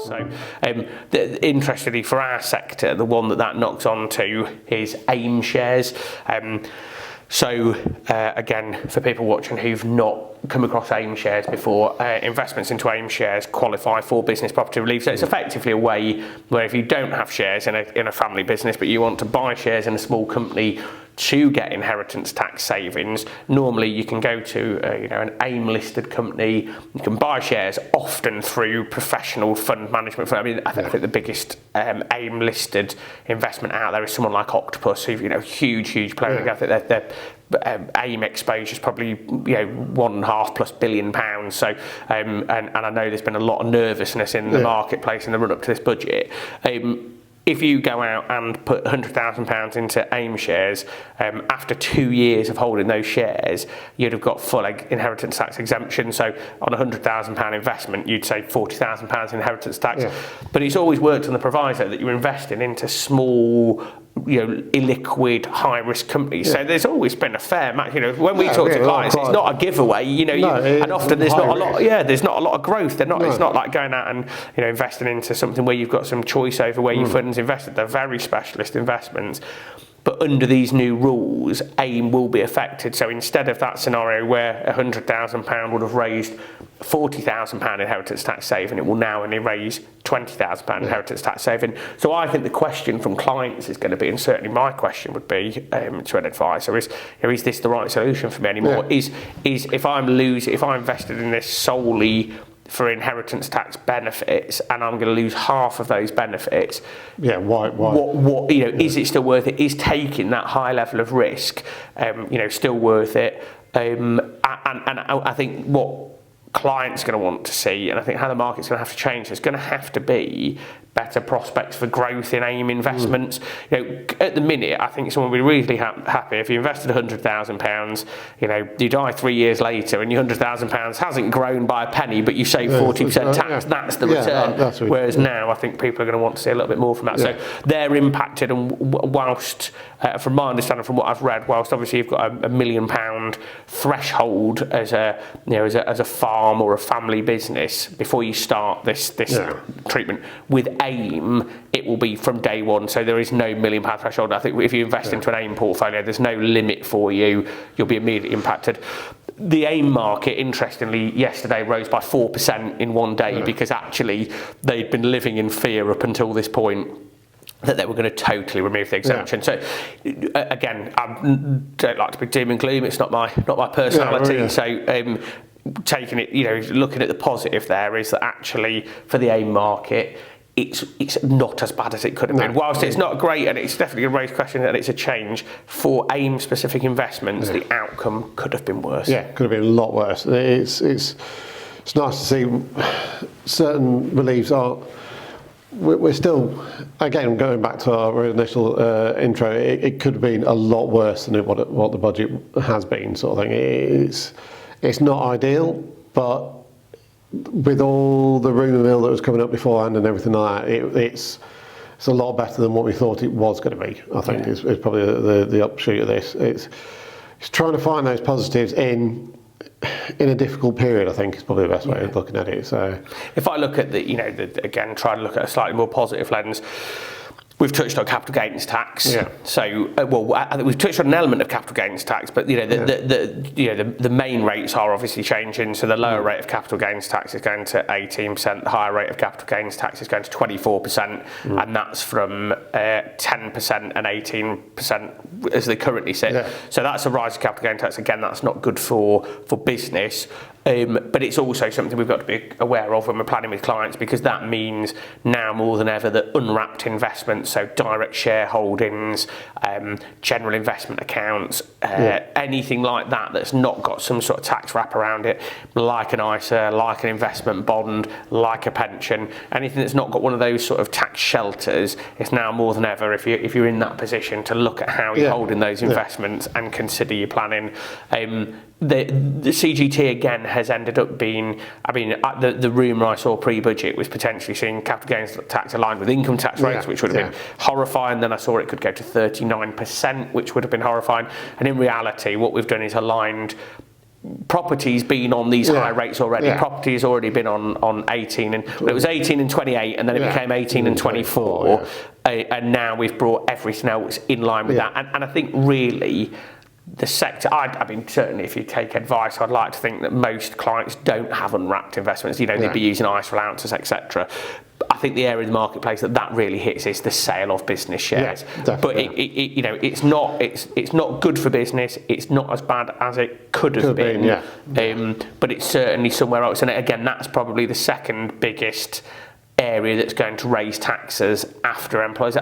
So interestingly for our sector, the one that knocks on to is AIM shares. Again, for people watching who've not come across AIM shares before, investments into AIM shares qualify for business property relief. So it's effectively a way where if you don't have shares in a family business, but you want to buy shares in a small company to get inheritance tax savings, normally you can go to an AIM listed company. You can buy shares often through professional fund management. I think the biggest AIM listed investment out there is someone like Octopus, who've huge player. I think their AIM exposure is probably £1.5+ billion. So and I know there's been a lot of nervousness in the marketplace in the run up to this budget. If you go out and put £100,000 into AIM shares, after 2 years of holding those shares, you'd have got full inheritance tax exemption. So on a £100,000 investment, you'd save £40,000 inheritance tax. Yeah. But it's always worked on the proviso that you're investing into small, illiquid, high-risk companies. So there's always been a fair match. When we talk to clients, it's not a giveaway. And often there's not a lot. There's not a lot of growth. They're not. It's not like going out and investing into something where you've got some choice over where your funds invested. They're very specialist investments. But under these new rules, AIM will be affected. So instead of that scenario where £100,000 would have raised £40,000 inheritance tax saving, it will now only raise £20,000 inheritance tax saving. So I think the question from clients is going to be, and certainly my question would be to an advisor, is this the right solution for me anymore? Is if I'm invested in this solely for inheritance tax benefits, and I'm going to lose half of those benefits. Yeah, why? What is it still worth it? Is taking that high level of risk, still worth it? And I think what clients are going to want to see, and I think how the market's going to have to change, there's going to have to be better prospects for growth in AIM investments. At the minute, I think someone would be really happy if you invested £100,000. You die 3 years later, and your £100,000 hasn't grown by a penny, but you save 40% tax. That's the return. Whereas now, I think people are going to want to see a little bit more from that. So they're impacted, and whilst, from my understanding, from what I've read, whilst obviously you've got a £1 million threshold as a farm or a family business before you start this treatment, with AIM, it will be from day one. So there is no £1 million threshold. I think if you invest into an AIM portfolio, there's no limit for you. You'll be immediately impacted. The AIM market, interestingly, yesterday rose by 4% in one day because actually they'd been living in fear up until this point that they were going to totally remove the exemption. So again, I don't like to be doom and gloom. It's not my personality. So taking it, looking at the positive there is that actually for the AIM market, it's not as bad as it could have been. Whilst it's not great, and it's definitely going to raise questions, and it's a change for AIM-specific investments, the outcome could have been worse. Yeah, could have been a lot worse. It's nice to see certain reliefs are. We're still, again, going back to our initial intro, it could have been a lot worse than what the budget has been, sort of thing. It's not ideal, but with all the rumour mill that was coming up beforehand and everything like that, it's a lot better than what we thought it was going to be. I think is probably the upshoot of this. It's trying to find those positives in a difficult period. I think is probably the best way of looking at it. So if I look at again, try to look at a slightly more positive lens. We've touched on capital gains tax. Yeah. So, I think we've touched on an element of capital gains tax, but the main rates are obviously changing. So the lower rate of capital gains tax is going to 18%. The higher rate of capital gains tax is going to 24%, and that's from 10% and 18% as they currently sit. Yeah. So that's a rise of capital gains tax. Again, that's not good for business. But it's also something we've got to be aware of when we're planning with clients, because that means now more than ever that unwrapped investments, so direct shareholdings, general investment accounts, anything like that that's not got some sort of tax wrap around it, like an ISA, like an investment bond, like a pension, anything that's not got one of those sort of tax shelters, it's now more than ever, if you're in that position, to look at how you're holding those investments and consider your planning. The CGT again has ended up being, the rumour I saw pre-budget was potentially seeing capital gains tax aligned with income tax rates, which would have been horrifying. Then I saw it could go to 39%, which would have been horrifying. And in reality, what we've done is aligned property's been on these high rates already. Yeah. Property has already been on 18, and well, it was 18 and 28, and then it became 18 and 24, and now we've brought everything else in line with that. And I think really the sector, I mean, certainly if you take advice, I'd like to think that most clients don't have unwrapped investments. You know, they'd be using ISA allowances, etc. I think the area of the marketplace that really hits is the sale of business shares. But you know, it's not good for business. It's not as bad as it could have been. But it's certainly somewhere else. And again, that's probably the second biggest area that's going to raise taxes after employers.